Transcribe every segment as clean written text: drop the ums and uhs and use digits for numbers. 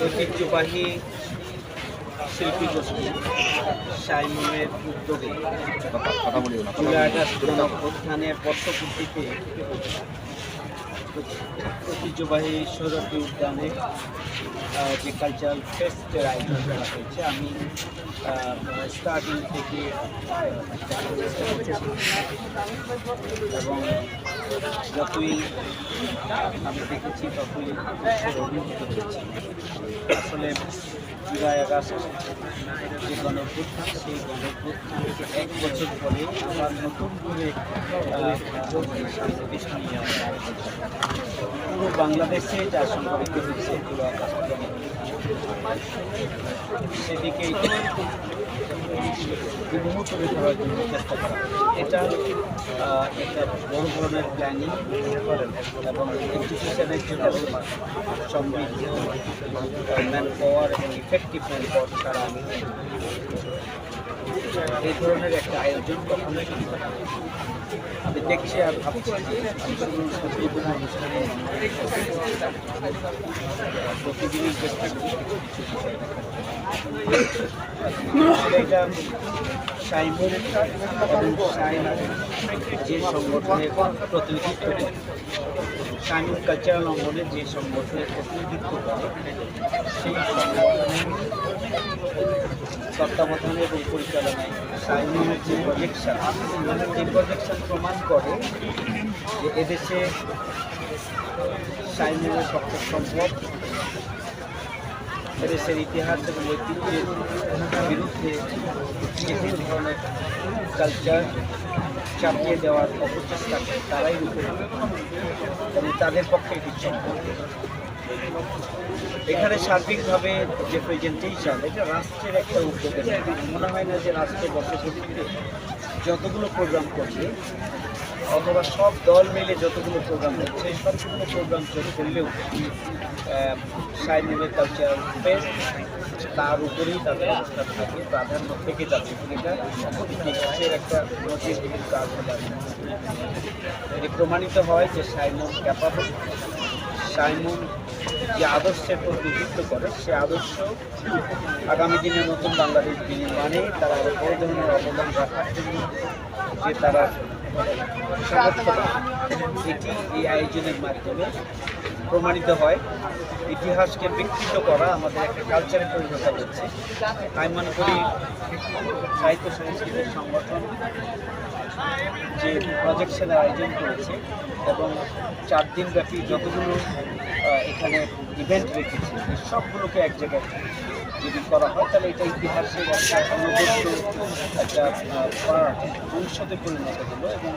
ঐতিহ্যবাহী শিল্পী গোষ্ঠী সাইমনের উদ্যোগে জুলাই আগস্ট গণঅভ্যুত্থানের পটভূমিতে ঐতিহ্যবাহী সৌরভী উদ্যানে যে কালচারাল ফেস্টের আয়োজন করা হয়েছে, আমি স্টার্টিং থেকে এবং যতই আমি দেখেছি ততই অভিভূত হয়েছি। আসলে জুলাই আগস্ট যে গণঅভ্যুত্থান, সেই গণঅভ্যুত্থানকে 1 বছর পরে আবার নতুন করে পুরো বাংলাদেশে যা সংঘটিত হয়েছে জুলাই আগস্ট সেদিকে বিমুখ করে ধরার জন্য চেষ্টা করা। এটা একটা বড় ধরনের প্ল্যানিং এবং এডুকেশনের জন্য সমৃদ্ধ ম্যান পাওয়ার এবং ইফেক্টিভ ম্যান পাওয়ার ছাড়া এই ধরনের একটা আয়োজন কখনোই সম্ভব না। আমি দেখছি আর ভাবছি প্রতিদিন অনুষ্ঠানে প্রতিদিনই চেষ্টা করি এটা সাইমন এবং সাইমন যে সংগঠনের প্রতিনিধিত্ব করে, সাইমন কালচারাল অঙ্গনের যে সংগঠনের প্রতিনিধিত্ব করে, সেই সংগঠনের তত্ত্বাবধানে এবং পরিচালনায় সাইমনের যে প্রজেকশন, এই প্রজেকশন প্রমাণ করে যে এদেশে সাইমনের পক্ষে সম্ভব এদেশের ইতিহাস এবং ঐতিহ্যের বিরুদ্ধে বিভিন্ন ধরনের কালচার চাপিয়ে দেওয়ার অপচেষ্টা করে তারাই রূপে এবং তাদের পক্ষে এটি সম্ভব। এখানে সার্বিকভাবে যে প্রেজেন্টেশন, এটা রাষ্ট্রের একটা উদ্যোগে মনে হয় না যে রাষ্ট্রের বর্ষপূর্তিতে যতগুলো প্রোগ্রাম করছে অথবা সব দল মিলে যতগুলো প্রোগ্রাম হচ্ছে সবগুলো প্রোগ্রাম করলেও সাইমনের কালচারাল ফেস্ট তার উপরেই তাদের অবস্থান থাকে, প্রাধান্য থেকে যাচ্ছে। এটা ইতিহাসের একটা নজিরবিহীন কাজ হতে এটি প্রমাণিত হয় যে সাইমন ক্যাপাবল, সাইমন যে আদর্শের প্রতিনিধিত্ব করে সে আদর্শ আগামী দিনে নতুন বাংলাদেশ বিনির্মাণে তারা আরও বড় ধরনের অবদান রাখার জন্য যে তারা সমর্থন, এটি এই আয়োজনের মাধ্যমে প্রমাণিত হয়। ইতিহাসকে বিকৃত করা আমাদের একটা কালচারে পরিণত হচ্ছে। আমি মনে করি সাহিত্য সংস্কৃতির সংগঠন যে প্রজেকশনের আয়োজন করেছে এবং 4 দিনব্যাপী যতগুলো এখানে ইভেন্ট রেখেছে সবগুলোকে এক জায়গায় যদি করা হয় তাহলে এটা ইতিহাসের একটা অনবদ্য একটা ভবিষ্যতে পরিণত হলো এবং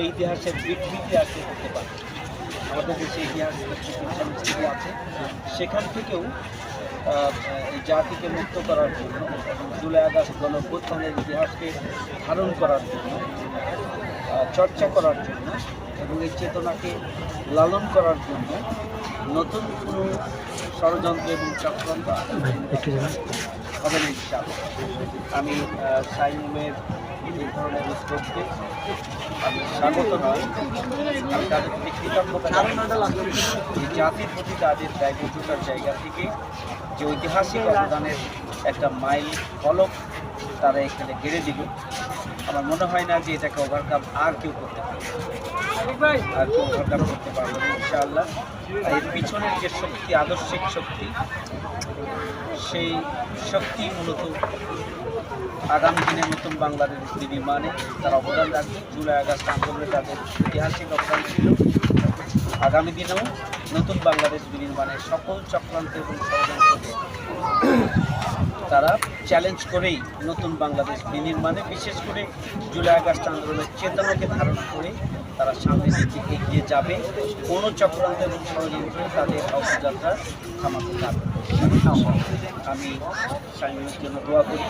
এই ইতিহাসের বিকৃতি আর কি হতে পারে। আমাদের দেশে ইতিহাস সংস্কৃতি আছে, সেখান থেকেও এই জাতিকে মুক্ত করার জন্য এবং জুলাই আগস্ট গণঅভ্যুত্থানের ইতিহাসকে ধারণ করার জন্য, চর্চা করার জন্য এবং এই চেতনাকে লালন করার জন্য নতুন কোনো ষড়যন্ত্র এবং চক্রান্ত হবে না ইনশাআল্লাহ। আমি সাইমনের এই ধরনের উদ্যোগকে আমি স্বাগত নয়, আমি তাদের প্রতি কৃতজ্ঞতা এই জাতির প্রতি তাদের দায়বদ্ধতার জায়গা থেকে যে ঐতিহাসিক অবদানের একটা মাইল ফলক তারা এখানে গেড়ে দিল। আমার মনে হয় না যে এটাকে ওভারকাম আর কেউ করতে পারবে, আর কেউ ওভারকাম করতে পারবে না ইনশাআল্লাহ। এর পিছনের যে শক্তি, আদর্শিক শক্তি, সেই শক্তি মূলত আগামী দিনে নতুন বাংলাদেশ বিনির্মাণে তারা অবদান রাখবে। জুলাই আগস্ট আন্দোলনে তাদের ঐতিহাসিক অবদান ছিল, আগামী দিনেও নতুন বাংলাদেশ বিনির্মাণের সকল চক্রান্ত এবং ষড়যন্ত্রকে তারা চ্যালেঞ্জ করেই নতুন বাংলাদেশ বিনির্মাণে, বিশেষ করে জুলাই আগস্ট আন্দোলনের চেতনাকে ধারণ করে তারা সামনের দিকে এগিয়ে যাবে। কোনো চক্রান্ত এবং ষড়যন্ত্রে তাদের অগ্রযাত্রা থামাতে যাবে। আমি সাইমনের জন্য দোয়া করি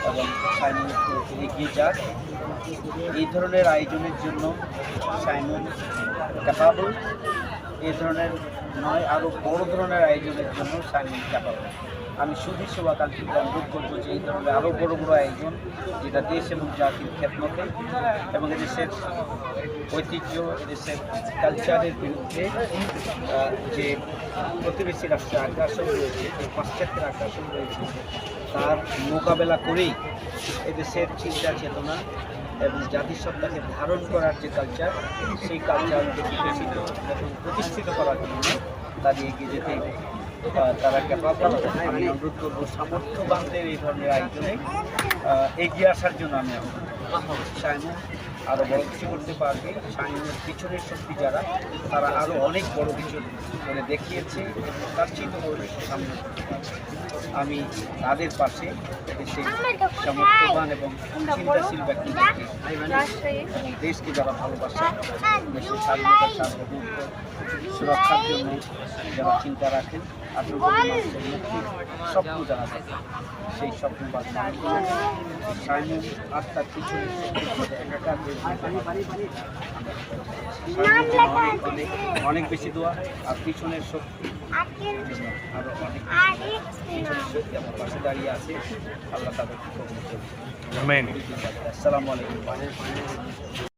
এবং সাইমনের এগিয়ে যাক। এই ধরনের আয়োজনের জন্য সাইমন ক্যাপাবল এই ধরনের নয়, আরও বড় ধরনের আয়োজনের জন্য সাইমন ক্যাপাবল। আমি শুধু শুভাকাঙ্ক্ষীকে অনুরোধ করবো যে এই ধরনের আরও বড় বড় আয়োজন, যেটা দেশ এবং জাতির খেদমতে এবং এদেশের ঐতিহ্য, এদেশের কালচারের বিরুদ্ধে যে প্রতিবেশী রাষ্ট্রের আগ্রাসন রয়েছে, যে পাশ্চাত্যের আগ্রাসন রয়েছে, তার মোকাবেলা করেই এদেশের চিন্তা চেতনা এবং জাতিসত্তাকে ধারণ করার যে কালচার, সেই কালচারকে বিকশিত এবং প্রতিষ্ঠিত করার জন্য তাদের এগিয়ে যেতে তারা ক্যাপাবল। আমি অনুরোধ করবো সামর্থ্যবানদের এই ধরনের আয়োজনে এগিয়ে আসার জন্য। আমি সাইমন আরও বড় কিছু করতে পারবে। সাইমনের পিছনের শক্তি যারা, তারা আরও অনেক বড় কিছু করে দেখিয়েছে এবং তার চিন্তা করে সামনে করতে পারবে। আমি তাদের পাশে দেশের সামর্থ্যবান এবং চিন্তাশীল ব্যক্তিদেরকে এবং দেশকে যারা ভালোবাসে, দেশের স্বাধীনতা সার্বভৌমত্ব সুরক্ষার জন্য যারা চিন্তা রাখেন, আসলে মুক্তির স্বপ্ন যারা দেখেন, সেই স্বপ্ন সাইমন আর তার পিছনে অনেক বেশি দোয়া আর পিছনের শক্তি আরো অনেক পিছনের শক্তি আমার পাশে দাঁড়িয়ে আছে। আল্লাহ তাদেরকে কবুল করুন। আসসালামু আলাইকুম।